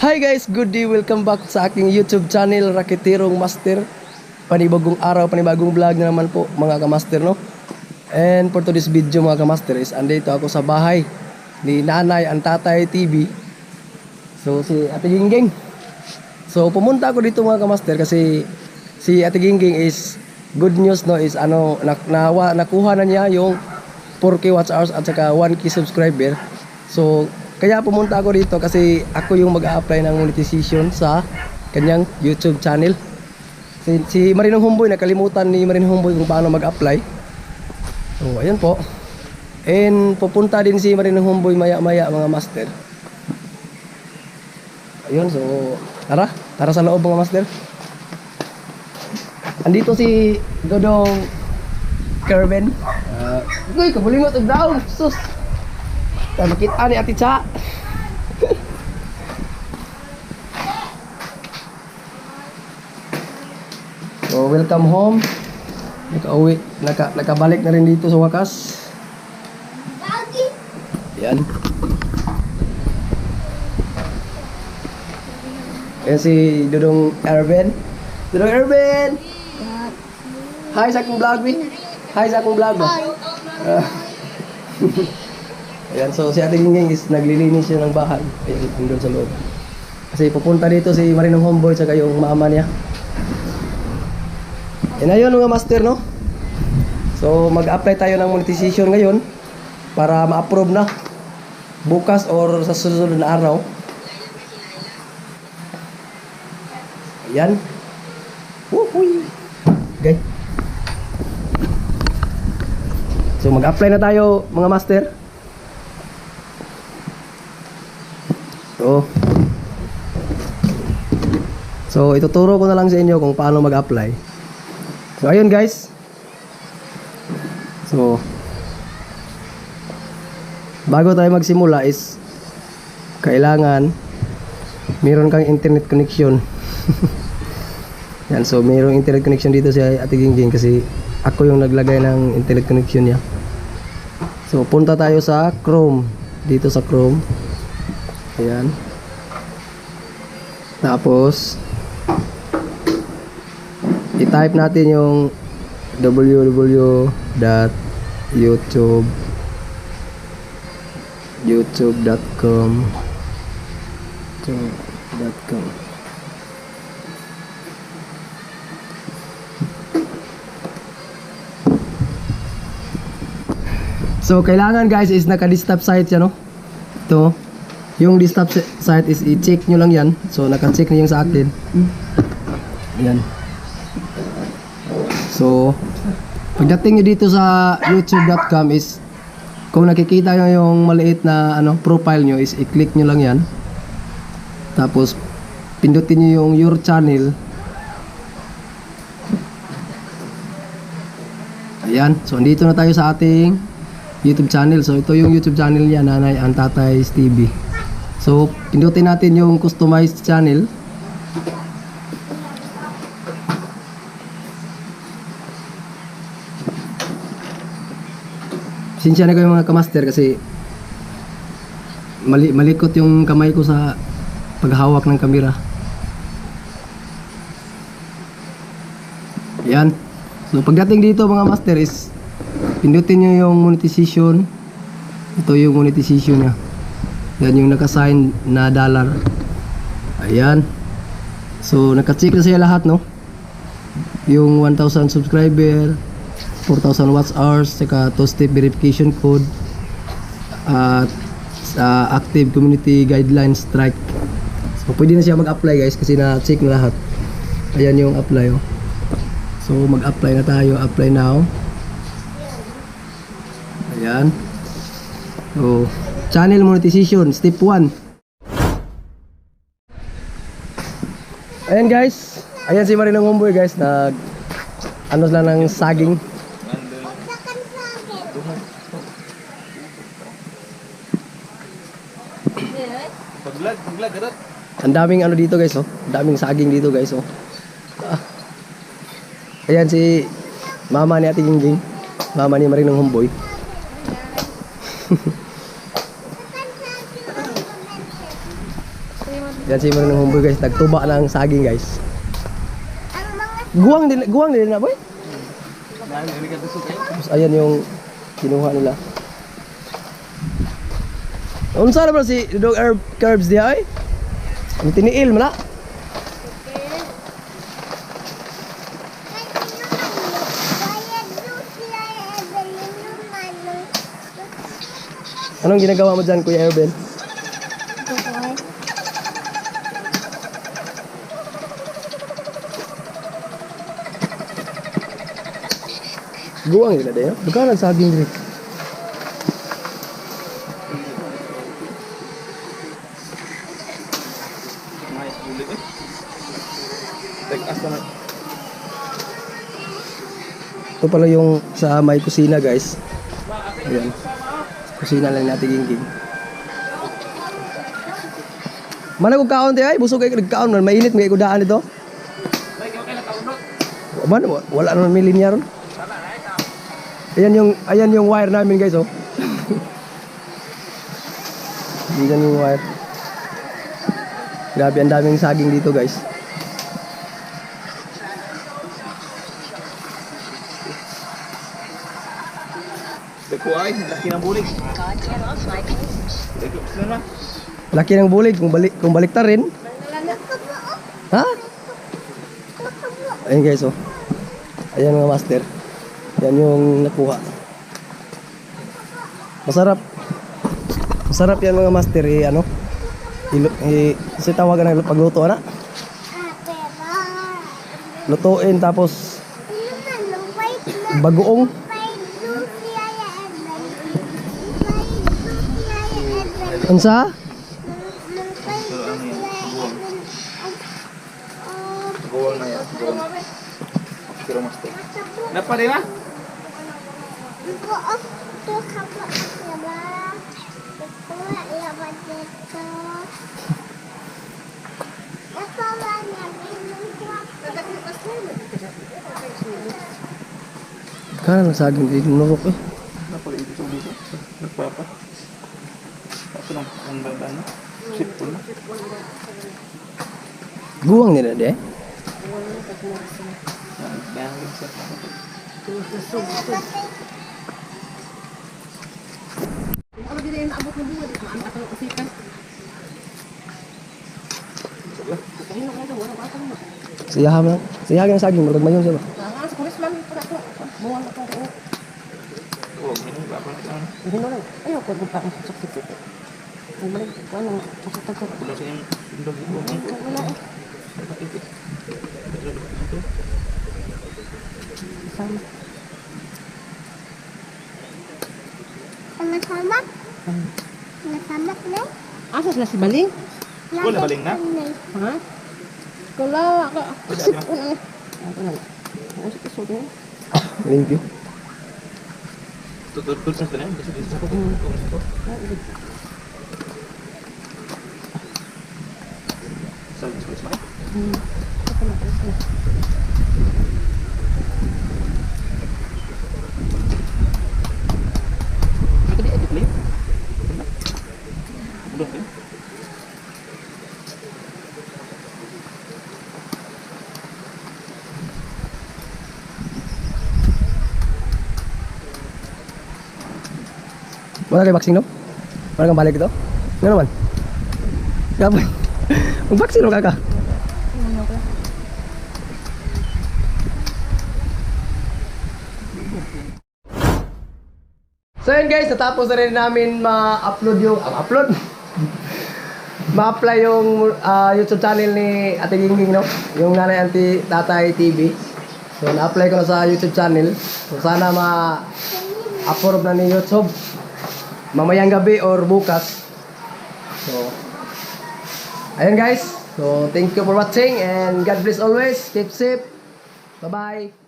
Hi guys, good day. Welcome back sa aking YouTube channel, Raketerong Master. Panibagong araw, panibagong vlog na naman po mga kamaster, no? And for today's video mga kamaster is andito ako sa bahay ni Nanay ang Tatay TV. So si Ate Gingging. So pumunta ako dito mga kamaster kasi si Ate Gingging is good news, no, is nakuha na niya yung 4K watch hours at saka 1K subscriber. So kaya pumunta ako dito kasi ako yung mag-a-apply ng monetization sa kanyang YouTube channel. Si Marinong Homeboy, nakalimutan ni Marinong Homeboy kung paano mag-apply. So ayan po. And pupunta din si Marinong Homeboy maya-maya mga master. Ayun, so tara sa loob mga master. Andito si Dodong Kerben. Uy, kabulingot og daw. Sus. Makita ni Ate Cha. So welcome home. Nakabalik na rin dito sa wakas. Yan. Yan si Dodong Erben. Dodong Erben. Hi sa akong vlog, mi. Hi sa akong vlog. Ayan, so si Ate Gingging is naglilinis siya ng bahay. Ayan, doon sa loob. Kasi pupunta dito si Marinong Homeboy saka yung mama niya. And ayun mga master, no? So mag-apply tayo ng monetization ngayon para ma-approve na bukas or sa susunod na araw. Ayan. Woohoo! Okay. So mag-apply na tayo mga master. So ituturo ko na lang sa inyo kung paano mag-apply. So ayun guys. So bago tayo magsimula is kailangan meron kang internet connection. Yan, so mayroong internet connection dito si Ate Gingging kasi ako yung naglagay ng internet connection niya. So punta tayo sa Chrome. Dito sa Chrome. Ayan. Tapos i-type natin yung youtube.com. So kailangan guys is naka-desktop site yan, no? Ito. Yung desktop site is i-check nyo lang yan. So naka-check na yung sa akin. Yan. So pagdating nyo dito sa youtube.com is kung nakikita nyo yung maliit na profile nyo is i-click nyo lang yan. Tapos pindutin nyo yung your channel. Ayan. So andito na tayo sa ating YouTube channel. So ito yung YouTube channel niya, Nanay ang Tatay TV. So pindutin natin yung customized channel. Sinsya na kayo mga kamaster kasi malikot yung kamay ko sa paghawak ng kamera. Yan. So pagdating dito mga master is pindutin nyo yung monetization. Ito yung monetization nya. Yan yung naka-sign na dollar. Ayan. So naka-check na siya lahat, no? Yung 1,000 subscriber, 4,000 watch hours, saka 2-step verification code, at active community guidelines strike. So pwede na siya mag-apply guys kasi na-check na lahat. Ayan yung apply, oh. So mag-apply na tayo. Apply now. Ayan. So channel monetization step 1. Ayan guys. Ayan si Marinong Homeboy guys, nag lang ng saging. Paglag. Ang daming dito guys, oh. Ang daming saging dito guys, oh. Ayan si mama ni Ate Gingging. Mama ni Marinong Homeboy. Yan si Marunong Homeboy guys, nagtuba ng saging guys. Guwang din na boy. Tapos ayan yung kinuha nila. Unsa na ba si Dog Herb Curbs diha ay? Ang tiniil man na. Anong ginagawa mo dyan, Kuya Erbel? Guwang yun na din. Buka nagsaging din. Ito pala yung sa may kusina guys. Ayan. Kusina lang natin gingging. Mana ko kaon ti ay busog kay kaon man mainit may kudaan ito. Man wala naman may linya ron. Ayan yung wire namin guys oh. Diyan yung wire. Grabe ang daming saging dito guys. Deko ay, laki ng bulig. Laki ng bulig kung baliktar rin. Ha? Ayun guys oh. Ayan mga master. Yan yung nakuha. Masarap yan mga master ano? Kasi tawagan ng pagluto na. Lutuin tapos bagoong. Unsa? Buwang na yan. Pero mas to. Napa rin ha? Kana nagsaging dito nurok eh. Napa rin ito dito. Nagpapa. Ito lang ang banda na. Sipon na. Guwang nila de. Dahil sa Kalau di dalam abot na buwan, maan atang usikan. Kahinog na wala pa atang. Siyahan ng saging murag mayon siya ba? Nga sa kulis man para ko. Buwan na ko. oh, ini ba pa na? Hindi na lang. Ayaw ko pa ang sakit. Ang balik ko ano, sakit. Wala sa yung indog ito. Wala eh. Sama. Sama-sama? Sama-sama na? Asa sila si Baling? Wala baling na? Ha? Kala ka. Ano na? Ano na? Ano sa kisod na? Thank you. Tutul sa tanan kasi dito sa Sa Wala kay vaccine no? Wala kang balik ito? Nga naman? Gapon. Mag-vaccine mo kaka? So yun guys, natapos na rin namin ma-upload yung ma-apply yung YouTube channel ni Ate Gingging no? Yung Nanay Auntie Tatay TV. So na-apply ko na sa YouTube channel. So sana ma-approve na ni YouTube mamayang gabi or bukas. So ayun guys. So thank you for watching and God bless always. Keep safe. Bye bye.